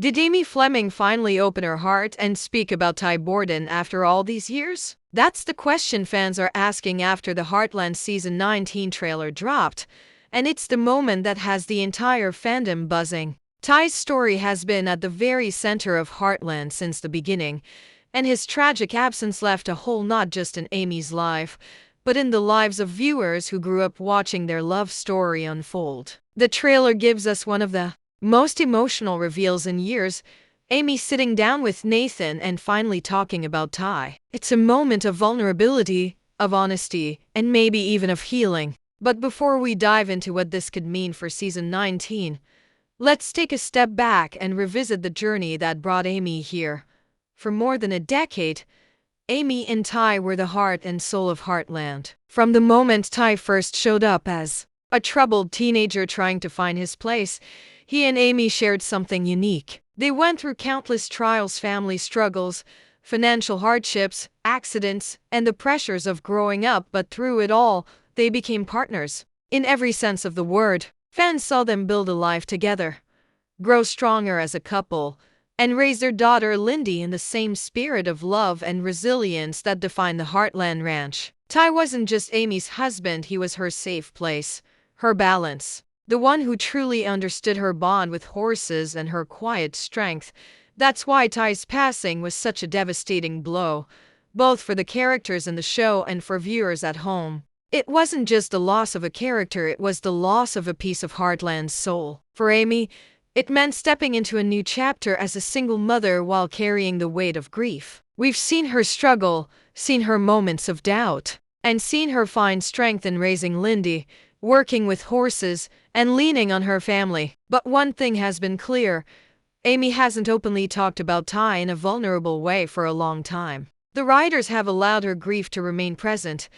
Did Amy Fleming finally open her heart and speak about Ty Borden after all these years? That's the question fans are asking after the Heartland Season 19 trailer dropped, and it's the moment that has the entire fandom buzzing. Ty's story has been at the very center of Heartland since the beginning, and his tragic absence left a hole not just in Amy's life, but in the lives of viewers who grew up watching their love story unfold. The trailer gives us one of the most emotional reveals in years, Amy sitting down with Nathan and finally talking about Ty. It's a moment of vulnerability, of honesty, and maybe even of healing. But before we dive into what this could mean for season 19, let's take a step back and revisit the journey that brought Amy here. For more than a decade, Amy and Tai were the heart and soul of Heartland. From the moment Ty first showed up as a troubled teenager trying to find his place, he and Amy shared something unique. They went through countless trials, family struggles, financial hardships, accidents, and the pressures of growing up, but through it all, they became partners. In every sense of the word, fans saw them build a life together, grow stronger as a couple, and raise their daughter Lyndy in the same spirit of love and resilience that defined the Heartland Ranch. Ty wasn't just Amy's husband, he was her safe place, her balance. The one who truly understood her bond with horses and her quiet strength. That's why Ty's passing was such a devastating blow, both for the characters in the show and for viewers at home. It wasn't just the loss of a character, it was the loss of a piece of Heartland's soul. For Amy, it meant stepping into a new chapter as a single mother while carrying the weight of grief. We've seen her struggle, seen her moments of doubt, and seen her find strength in raising Lyndy, working with horses, and leaning on her family. But one thing has been clear, Amy hasn't openly talked about Ty in a vulnerable way for a long time. The writers have allowed her grief to remain present,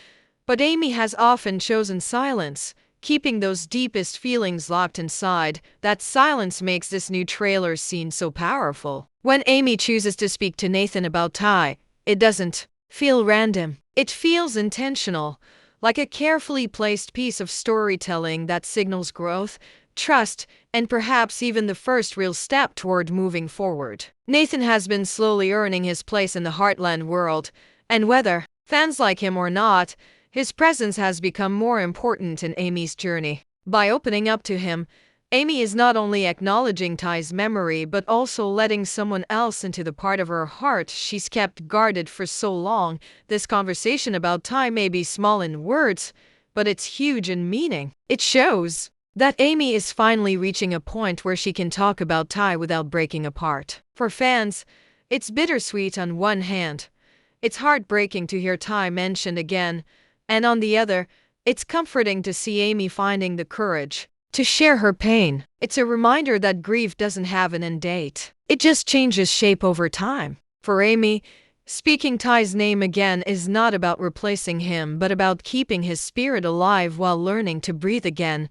but Amy has often chosen silence, keeping those deepest feelings locked inside. That silence makes this new trailer scene so powerful. When Amy chooses to speak to Nathan about Ty, it doesn't feel random. It feels intentional, like a carefully placed piece of storytelling that signals growth, trust, and perhaps even the first real step toward moving forward. Nathan has been slowly earning his place in the Heartland world, and whether fans like him or not, his presence has become more important in Amy's journey. By opening up to him, Amy is not only acknowledging Ty's memory but also letting someone else into the part of her heart she's kept guarded for so long. This conversation about Ty may be small in words, but it's huge in meaning. It shows that Amy is finally reaching a point where she can talk about Ty without breaking apart. For fans, it's bittersweet on one hand. It's heartbreaking to hear Ty mentioned again, and on the other, it's comforting to see Amy finding the courage to share her pain. It's a reminder that grief doesn't have an end date. It just changes shape over time. For Amy, speaking Ty's name again is not about replacing him, but about keeping his spirit alive while learning to breathe again.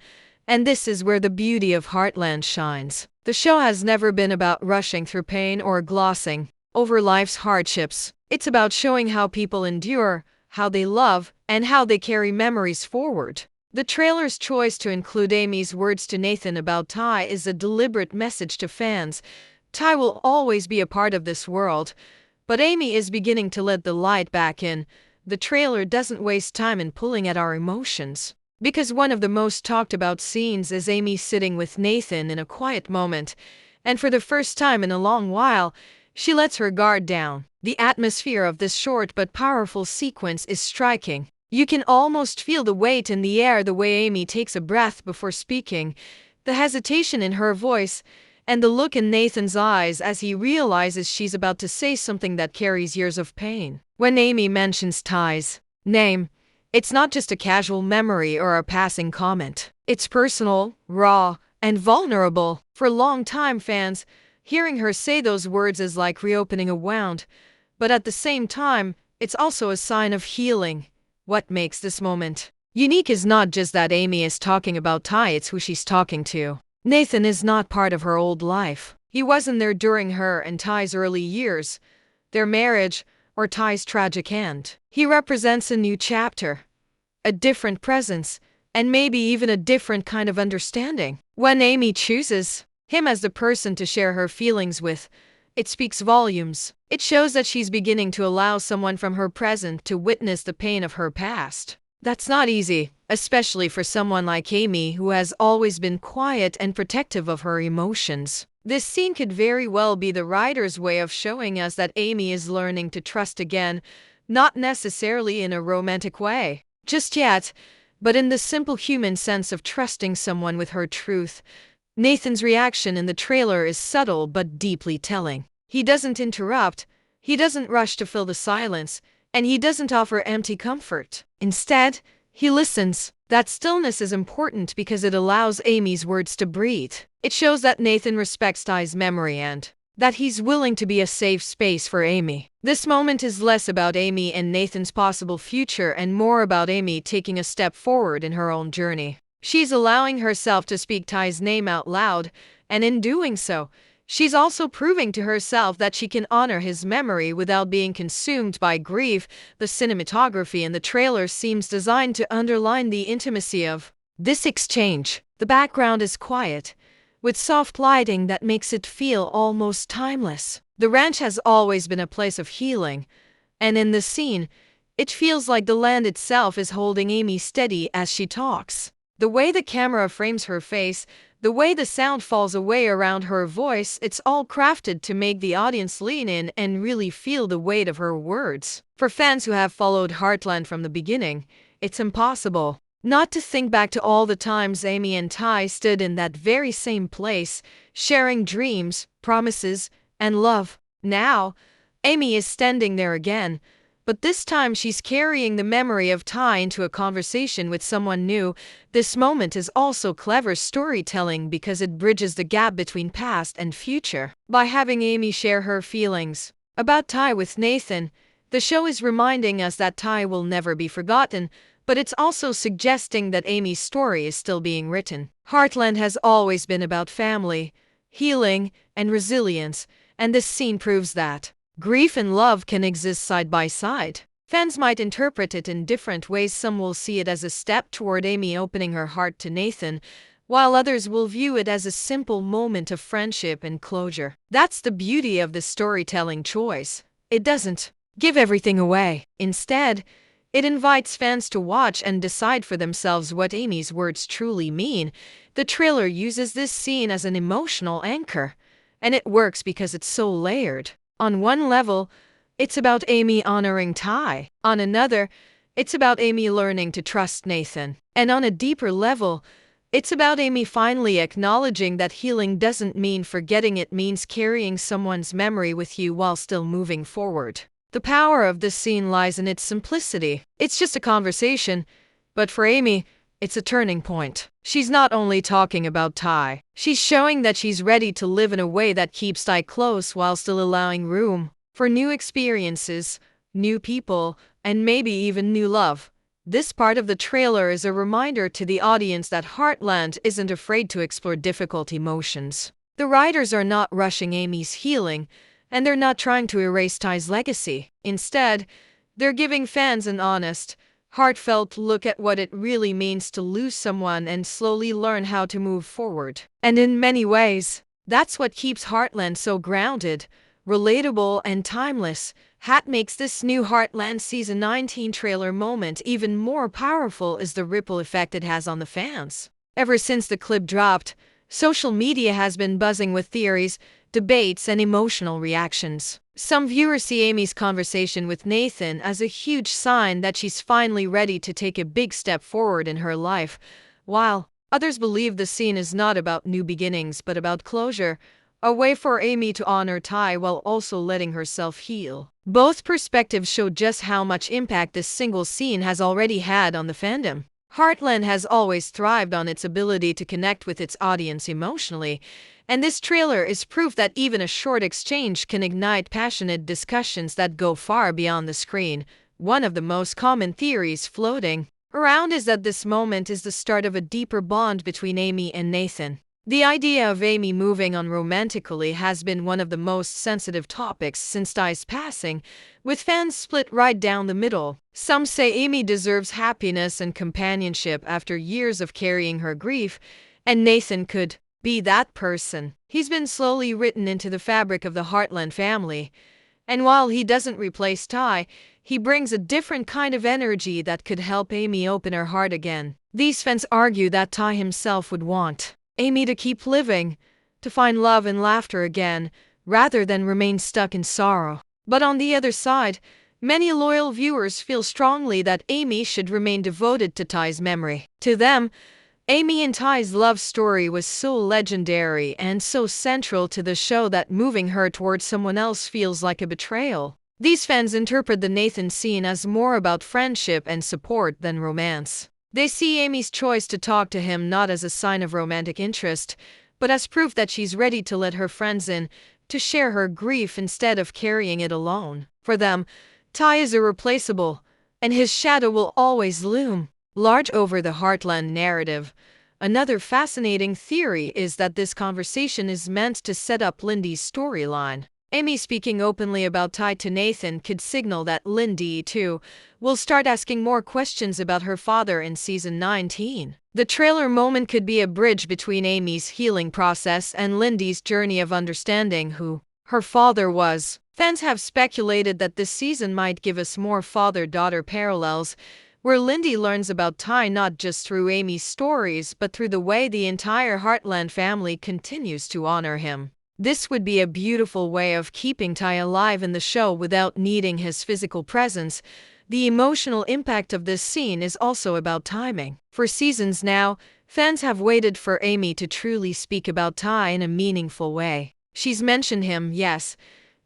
And this is where the beauty of Heartland shines. The show has never been about rushing through pain or glossing over life's hardships. It's about showing how people endure, how they love, and how they carry memories forward. The trailer's choice to include Amy's words to Nathan about Ty is a deliberate message to fans. Ty will always be a part of this world, but Amy is beginning to let the light back in. The trailer doesn't waste time in pulling at our emotions, because one of the most talked about scenes is Amy sitting with Nathan in a quiet moment, and for the first time in a long while, she lets her guard down. The atmosphere of this short but powerful sequence is striking. You can almost feel the weight in the air, the way Amy takes a breath before speaking, the hesitation in her voice, and the look in Nathan's eyes as he realizes she's about to say something that carries years of pain. When Amy mentions Ty's name, it's not just a casual memory or a passing comment. It's personal, raw, and vulnerable. For longtime fans, hearing her say those words is like reopening a wound, but at the same time, it's also a sign of healing. What makes this moment unique is not just that Amy is talking about Ty, it's who she's talking to. Nathan is not part of her old life. He wasn't there during her and Ty's early years, their marriage, or Ty's tragic end. He represents a new chapter, a different presence, and maybe even a different kind of understanding. When Amy chooses him as the person to share her feelings with. It speaks volumes. It shows that she's beginning to allow someone from her present to witness the pain of her past. That's not easy, especially for someone like Amy, who has always been quiet and protective of her emotions. This scene could very well be the writer's way of showing us that Amy is learning to trust again, not necessarily in a romantic way, just yet, but in the simple human sense of trusting someone with her truth. Nathan's reaction in the trailer is subtle but deeply telling. He doesn't interrupt, he doesn't rush to fill the silence, and he doesn't offer empty comfort. Instead, he listens. That stillness is important because it allows Amy's words to breathe. It shows that Nathan respects Ty's memory and that he's willing to be a safe space for Amy. This moment is less about Amy and Nathan's possible future and more about Amy taking a step forward in her own journey. She's allowing herself to speak Ty's name out loud, and in doing so, she's also proving to herself that she can honor his memory without being consumed by grief. The cinematography in the trailer seems designed to underline the intimacy of this exchange. The background is quiet, with soft lighting that makes it feel almost timeless. The ranch has always been a place of healing, and in this scene, it feels like the land itself is holding Amy steady as she talks. The way the camera frames her face, the way the sound falls away around her voice, it's all crafted to make the audience lean in and really feel the weight of her words. For fans who have followed Heartland from the beginning, it's impossible not to think back to all the times Amy and Tai stood in that very same place, sharing dreams, promises, and love. Now, Amy is standing there again, but this time she's carrying the memory of Tai into a conversation with someone new. This moment is also clever storytelling because it bridges the gap between past and future. By having Amy share her feelings about Tai with Nathan, the show is reminding us that Tai will never be forgotten, but it's also suggesting that Amy's story is still being written. Heartland has always been about family, healing, and resilience, and this scene proves that grief and love can exist side by side. Fans might interpret it in different ways. Some will see it as a step toward Amy opening her heart to Nathan, while others will view it as a simple moment of friendship and closure. That's the beauty of the storytelling choice. It doesn't give everything away. Instead, it invites fans to watch and decide for themselves what Amy's words truly mean. The trailer uses this scene as an emotional anchor, and it works because it's so layered. On one level, it's about Amy honoring Tai. On another, it's about Amy learning to trust Nathan. And on a deeper level, it's about Amy finally acknowledging that healing doesn't mean forgetting, it means carrying someone's memory with you while still moving forward. The power of this scene lies in its simplicity. It's just a conversation, but for Amy, it's a turning point. She's not only talking about Tai, she's showing that she's ready to live in a way that keeps Tai close while still allowing room for new experiences, new people, and maybe even new love. This part of the trailer is a reminder to the audience that Heartland isn't afraid to explore difficult emotions. The writers are not rushing Amy's healing, and they're not trying to erase Ty's legacy. Instead, they're giving fans an honest, heartfelt look at what it really means to lose someone and slowly learn how to move forward. And in many ways, that's what keeps Heartland so grounded, relatable, and timeless. What makes this new Heartland Season 19 trailer moment even more powerful is the ripple effect it has on the fans. Ever since the clip dropped, social media has been buzzing with theories, debates, and emotional reactions. Some viewers see Amy's conversation with Nathan as a huge sign that she's finally ready to take a big step forward in her life, while others believe the scene is not about new beginnings but about closure, a way for Amy to honor Tai while also letting herself heal. Both perspectives show just how much impact this single scene has already had on the fandom. Heartland has always thrived on its ability to connect with its audience emotionally, and this trailer is proof that even a short exchange can ignite passionate discussions that go far beyond the screen. One of the most common theories floating around is that this moment is the start of a deeper bond between Amy and Nathan. The idea of Amy moving on romantically has been one of the most sensitive topics since Ty's passing, with fans split right down the middle. Some say Amy deserves happiness and companionship after years of carrying her grief, and Nathan could be that person. He's been slowly written into the fabric of the Heartland family, and while he doesn't replace Ty, he brings a different kind of energy that could help Amy open her heart again. These fans argue that Ty himself would want Amy to keep living, to find love and laughter again, rather than remain stuck in sorrow. But on the other side, many loyal viewers feel strongly that Amy should remain devoted to Ty's memory. To them, Amy and Ty's love story was so legendary and so central to the show that moving her towards someone else feels like a betrayal. These fans interpret the Nathan scene as more about friendship and support than romance. They see Amy's choice to talk to him not as a sign of romantic interest, but as proof that she's ready to let her friends in, to share her grief instead of carrying it alone. For them, Ty is irreplaceable, and his shadow will always loom large over the Heartland narrative. Another fascinating theory is that this conversation is meant to set up Lyndy's storyline. Amy speaking openly about Ty to Nathan could signal that Lyndy, too, will start asking more questions about her father in season 19. The trailer moment could be a bridge between Amy's healing process and Lyndy's journey of understanding who her father was. Fans have speculated that this season might give us more father-daughter parallels, where Lyndy learns about Ty not just through Amy's stories but through the way the entire Heartland family continues to honor him. This would be a beautiful way of keeping Ty alive in the show without needing his physical presence. The emotional impact of this scene is also about timing. For seasons now, fans have waited for Amy to truly speak about Ty in a meaningful way. She's mentioned him, yes,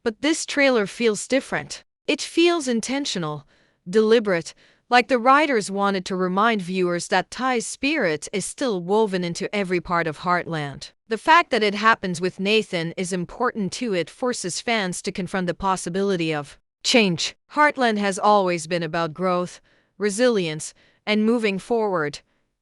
but this trailer feels different. It feels intentional, deliberate, like the writers wanted to remind viewers that Ty's spirit is still woven into every part of Heartland. The fact that it happens with Nathan is important too. It forces fans to confront the possibility of change. Heartland has always been about growth, resilience, and moving forward.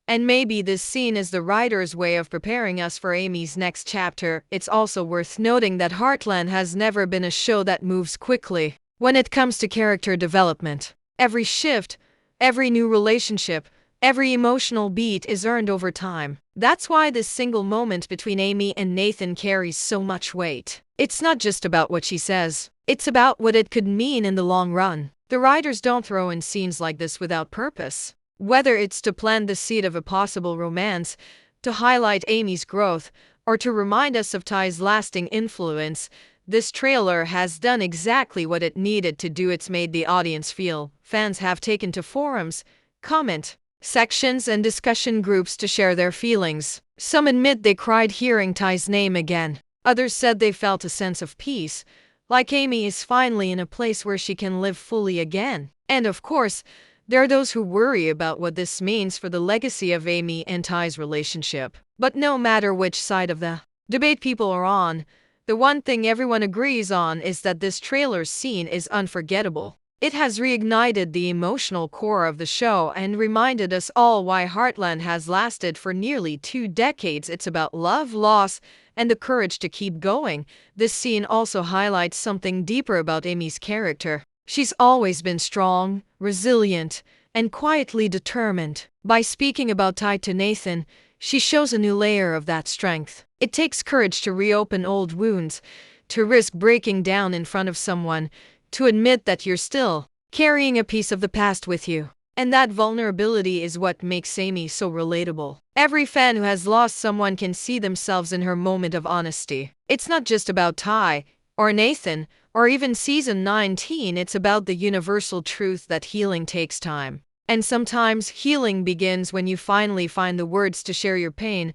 And maybe this scene is the writer's way of preparing us for Amy's next chapter. It's also worth noting that Heartland has never been a show that moves quickly when it comes to character development. Every shift, every new relationship, every emotional beat is earned over time. That's why this single moment between Amy and Nathan carries so much weight. It's not just about what she says, it's about what it could mean in the long run. The writers don't throw in scenes like this without purpose. Whether it's to plant the seed of a possible romance, to highlight Amy's growth, or to remind us of Ty's lasting influence, this trailer has done exactly what it needed to do. It's made the audience feel. Fans have taken to forums, comment sections, and discussion groups to share their feelings. Some admit they cried hearing Ty's name again. Others said they felt a sense of peace, like Amy is finally in a place where she can live fully again. And of course, there are those who worry about what this means for the legacy of Amy and Ty's relationship. But no matter which side of the debate people are on, the one thing everyone agrees on is that this trailer scene is unforgettable. It has reignited the emotional core of the show and reminded us all why Heartland has lasted for nearly 2 decades. It's about love, loss, and the courage to keep going. This scene also highlights something deeper about Amy's character. She's always been strong, resilient, and quietly determined. By speaking about Ty to Nathan, she shows a new layer of that strength. It takes courage to reopen old wounds, to risk breaking down in front of someone, to admit that you're still carrying a piece of the past with you. And that vulnerability is what makes Amy so relatable. Every fan who has lost someone can see themselves in her moment of honesty. It's not just about Ty, or Nathan, or even season 19, it's about the universal truth that healing takes time. And sometimes healing begins when you finally find the words to share your pain.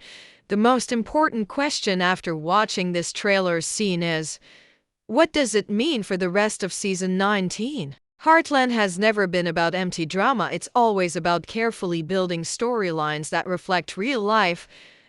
The most important question after watching this trailer scene is, what does it mean for the rest of season 19? Heartland has never been about empty drama. It's always about carefully building storylines that reflect real life,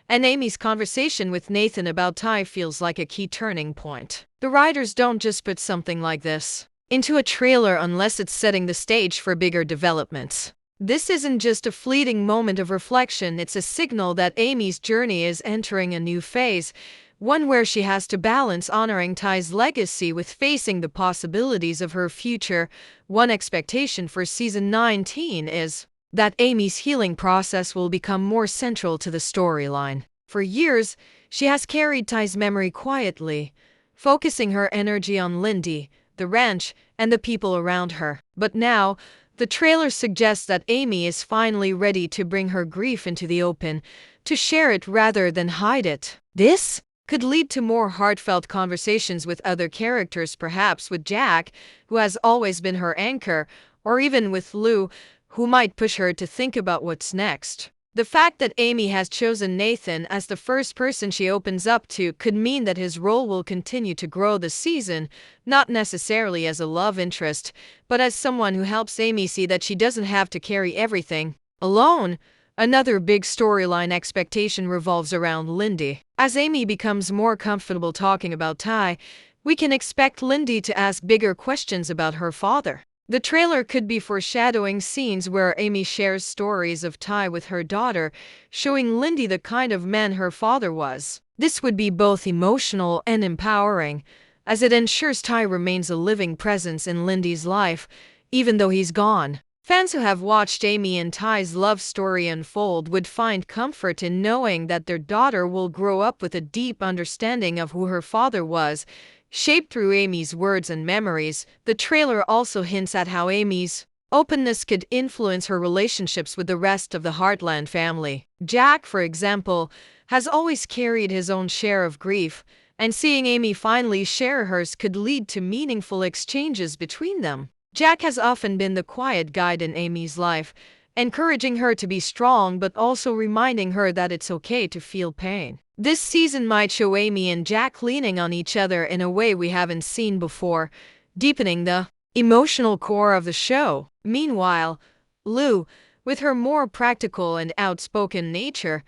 and Amy's conversation with Nathan about Ty feels like a key turning point. The writers don't just put something like this into a trailer unless it's setting the stage for bigger developments. This isn't just a fleeting moment of reflection, it's a signal that Amy's journey is entering a new phase, one where she has to balance honoring Ty's legacy with facing the possibilities of her future. One expectation for season 19 is that Amy's healing process will become more central to the storyline. For years, she has carried Ty's memory quietly, focusing her energy on Lyndy, the ranch, and the people around her. But now, the trailer suggests that Amy is finally ready to bring her grief into the open, to share it rather than hide it. This could lead to more heartfelt conversations with other characters, perhaps with Jack, who has always been her anchor, or even with Lou, who might push her to think about what's next. The fact that Amy has chosen Nathan as the first person she opens up to could mean that his role will continue to grow this season, not necessarily as a love interest, but as someone who helps Amy see that she doesn't have to carry everything alone. Another big storyline expectation revolves around Lyndy. As Amy becomes more comfortable talking about Ty, we can expect Lyndy to ask bigger questions about her father. The trailer could be foreshadowing scenes where Amy shares stories of Ty with her daughter, showing Lyndy the kind of man her father was. This would be both emotional and empowering, as it ensures Ty remains a living presence in Lyndy's life, even though he's gone. Fans who have watched Amy and Ty's love story unfold would find comfort in knowing that their daughter will grow up with a deep understanding of who her father was, shaped through Amy's words and memories. The trailer also hints at how Amy's openness could influence her relationships with the rest of the Heartland family. Jack, for example, has always carried his own share of grief, and seeing Amy finally share hers could lead to meaningful exchanges between them. Jack has often been the quiet guide in Amy's life, encouraging her to be strong but also reminding her that it's okay to feel pain. This season might show Amy and Jack leaning on each other in a way we haven't seen before, deepening the emotional core of the show. Meanwhile, Lou, with her more practical and outspoken nature,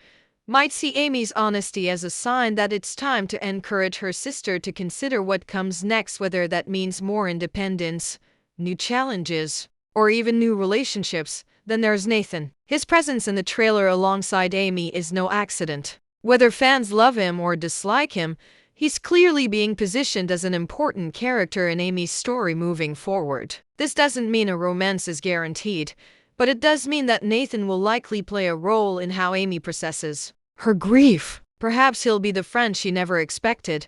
might see Amy's honesty as a sign that it's time to encourage her sister to consider what comes next, whether that means more independence, new challenges, or even new relationships. Then there's Nathan. His presence in the trailer alongside Amy is no accident. Whether fans love him or dislike him, he's clearly being positioned as an important character in Amy's story moving forward. This doesn't mean a romance is guaranteed, but it does mean that Nathan will likely play a role in how Amy processes her grief. Perhaps he'll be the friend she never expected,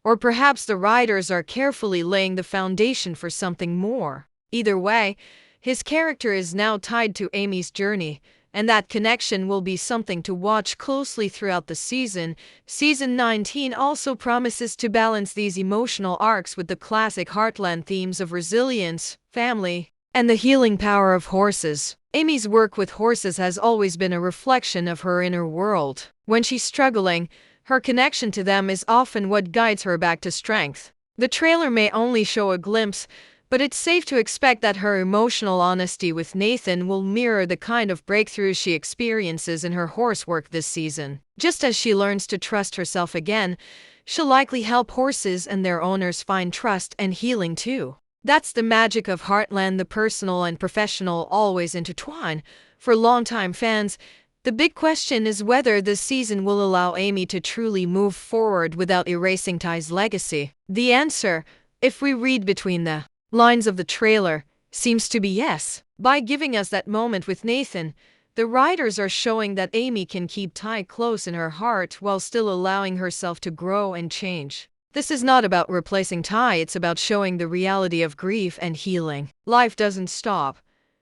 or perhaps the writers are carefully laying the foundation for something more. Either way, his character is now tied to Amy's journey, and that connection will be something to watch closely throughout the season. Season 19 also promises to balance these emotional arcs with the classic Heartland themes of resilience, family, and the healing power of horses. Amy's work with horses has always been a reflection of her inner world. When she's struggling, her connection to them is often what guides her back to strength. The trailer may only show a glimpse, but it's safe to expect that her emotional honesty with Nathan will mirror the kind of breakthroughs she experiences in her horse work this season. Just as she learns to trust herself again, she'll likely help horses and their owners find trust and healing too. That's the magic of Heartland. The personal and professional always intertwine. For longtime fans, the big question is whether this season will allow Amy to truly move forward without erasing Ty's legacy. The answer, if we read between the lines of the trailer, seems to be yes. By giving us that moment with Nathan, the writers are showing that Amy can keep Ty close in her heart while still allowing herself to grow and change. This is not about replacing Ty, it's about showing the reality of grief and healing. Life doesn't stop,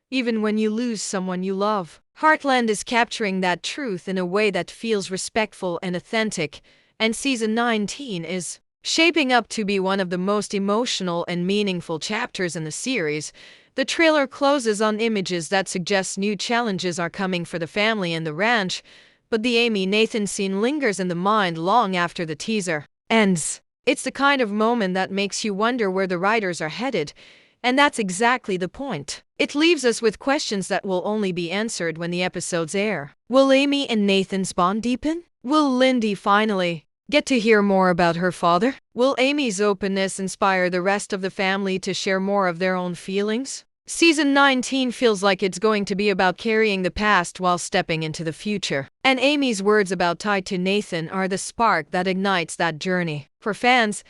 even when you lose someone you love. Heartland is capturing that truth in a way that feels respectful and authentic, and season 19 is shaping up to be one of the most emotional and meaningful chapters in the series. The trailer closes on images that suggest new challenges are coming for the family and the ranch, but the Amy-Nathan scene lingers in the mind long after the teaser ends. It's the kind of moment that makes you wonder where the writers are headed, and that's exactly the point. It leaves us with questions that will only be answered when the episodes air. Will Amy and Nathan's bond deepen? Will Lyndy finally get to hear more about her father? Will Amy's openness inspire the rest of the family to share more of their own feelings? Season 19 feels like it's going to be about carrying the past while stepping into the future. And Amy's words about Ty to Nathan are the spark that ignites that journey. For fans,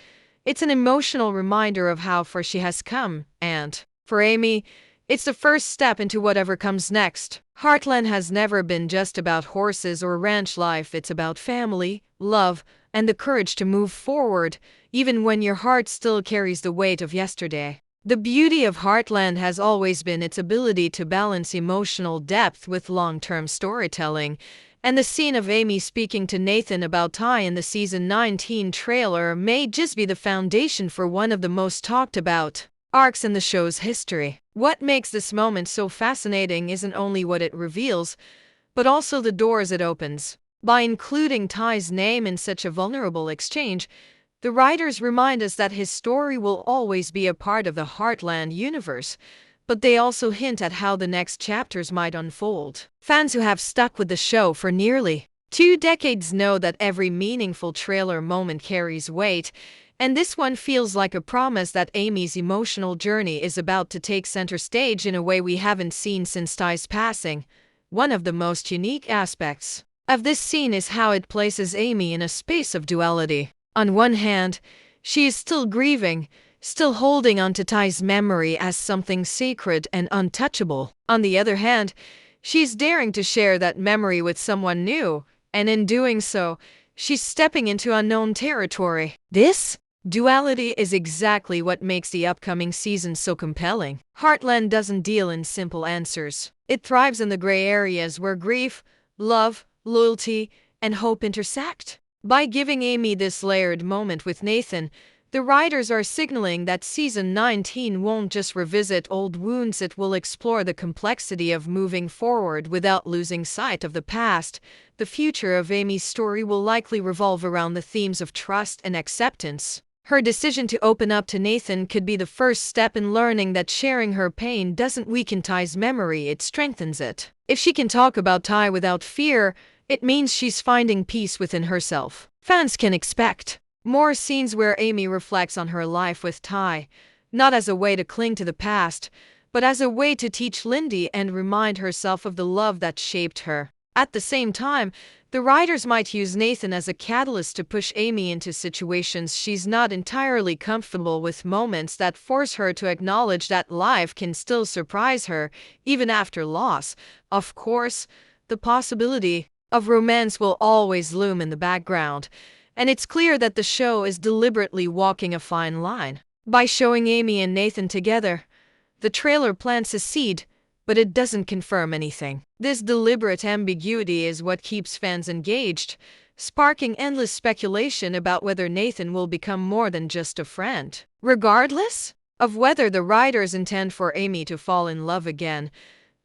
it's an emotional reminder of how far she has come, and for Amy, It's the first step into whatever comes next. Heartland has never been just about horses or ranch life. It's about family, love, and the courage to move forward, even when your heart still carries the weight of yesterday. The beauty of Heartland has always been its ability to balance emotional depth with long-term storytelling, and the scene of Amy speaking to Nathan about Ty in the season 19 trailer may just be the foundation for one of the most talked about arcs in the show's history. What makes this moment so fascinating isn't only what it reveals, but also the doors it opens. By including Ty's name in such a vulnerable exchange, the writers remind us that his story will always be a part of the Heartland universe, but they also hint at how the next chapters might unfold. Fans who have stuck with the show for nearly 2 decades know that every meaningful trailer moment carries weight, and this one feels like a promise that Amy's emotional journey is about to take center stage in a way we haven't seen since Ty's passing. One of the most unique aspects of this scene is how it places Amy in a space of duality. On one hand, she is still grieving, still holding on to Ty's memory as something sacred and untouchable. On the other hand, she's daring to share that memory with someone new, and in doing so, she's stepping into unknown territory. This duality is exactly what makes the upcoming season so compelling. Heartland doesn't deal in simple answers. It thrives in the gray areas where grief, love, loyalty, and hope intersect. By giving Amy this layered moment with Nathan, the writers are signaling that season 19 won't just revisit old wounds, it will explore the complexity of moving forward without losing sight of the past. The future of Amy's story will likely revolve around the themes of trust and acceptance. Her decision to open up to Nathan could be the first step in learning that sharing her pain doesn't weaken Ty's memory, it strengthens it. If she can talk about Ty without fear, it means she's finding peace within herself. Fans can expect more scenes where Amy reflects on her life with Ty, not as a way to cling to the past, but as a way to teach Lyndy and remind herself of the love that shaped her. At the same time, the writers might use Nathan as a catalyst to push Amy into situations she's not entirely comfortable with, moments that force her to acknowledge that life can still surprise her, even after loss. Of course, the possibility of romance will always loom in the background, and it's clear that the show is deliberately walking a fine line. By showing Amy and Nathan together, the trailer plants a seed, but it doesn't confirm anything. This deliberate ambiguity is what keeps fans engaged, sparking endless speculation about whether Nathan will become more than just a friend. Regardless of whether the writers intend for Amy to fall in love again,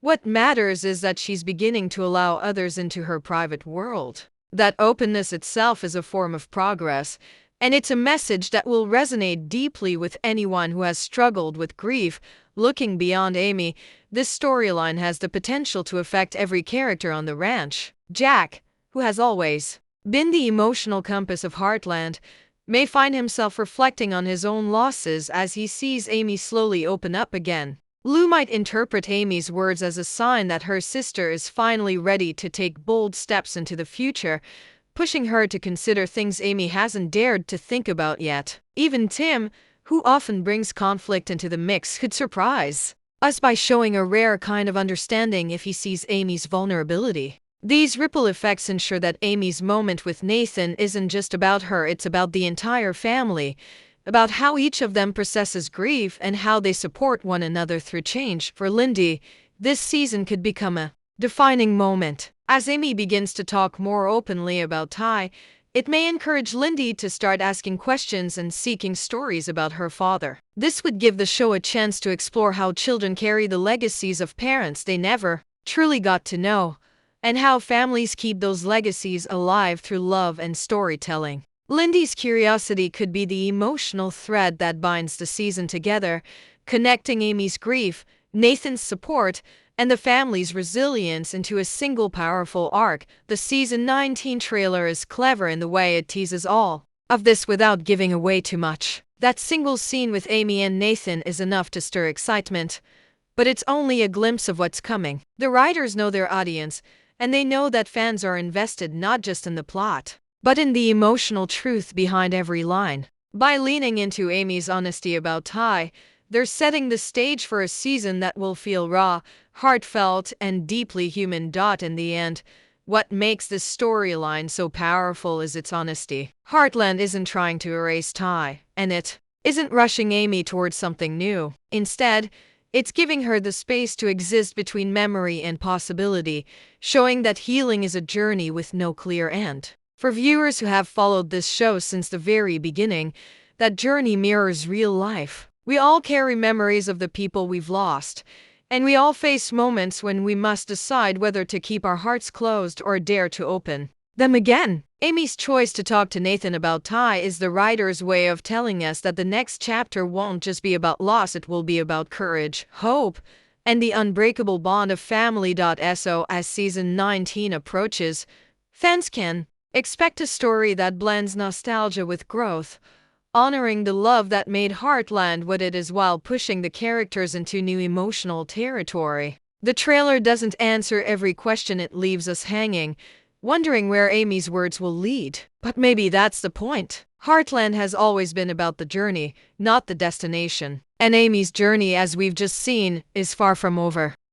what matters is that she's beginning to allow others into her private world. That openness itself is a form of progress, and it's a message that will resonate deeply with anyone who has struggled with grief. Looking beyond Amy, this storyline has the potential to affect every character on the ranch. Jack, who has always been the emotional compass of Heartland, may find himself reflecting on his own losses as he sees Amy slowly open up again. Lou might interpret Amy's words as a sign that her sister is finally ready to take bold steps into the future, pushing her to consider things Amy hasn't dared to think about yet. Even Tim, who often brings conflict into the mix, could surprise us by showing a rare kind of understanding if he sees Amy's vulnerability. These ripple effects ensure that Amy's moment with Nathan isn't just about her, it's about the entire family, about how each of them processes grief and how they support one another through change. For Lyndy, this season could become a defining moment. As Amy begins to talk more openly about Ty, it may encourage Lyndy to start asking questions and seeking stories about her father. This would give the show a chance to explore how children carry the legacies of parents they never truly got to know, and how families keep those legacies alive through love and storytelling. Lyndy's curiosity could be the emotional thread that binds the season together, connecting Amy's grief, Nathan's support, and the family's resilience into a single powerful arc. The season 19 trailer is clever in the way it teases all of this without giving away too much. That single scene with Amy and Nathan is enough to stir excitement, but it's only a glimpse of what's coming. The writers know their audience, and they know that fans are invested not just in the plot, but in the emotional truth behind every line. By leaning into Amy's honesty about Ty, They're setting the stage for a season that will feel raw, heartfelt, and deeply human. In the end, what makes this storyline so powerful is its honesty. Heartland isn't trying to erase Ty, and it isn't rushing Amy towards something new. Instead, it's giving her the space to exist between memory and possibility, showing that healing is a journey with no clear end. For viewers who have followed this show since the very beginning, that journey mirrors real life. We all carry memories of the people we've lost, and we all face moments when we must decide whether to keep our hearts closed or dare to open them again. Amy's choice to talk to Nathan about Ty is the writer's way of telling us that the next chapter won't just be about loss, it will be about courage, hope, and the unbreakable bond of family. So as season 19 approaches, fans can expect a story that blends nostalgia with growth, honoring the love that made Heartland what it is while pushing the characters into new emotional territory. The trailer doesn't answer every question, it leaves us hanging, wondering where Amy's words will lead. But maybe that's the point. Heartland has always been about the journey, not the destination. And Amy's journey, as we've just seen, is far from over.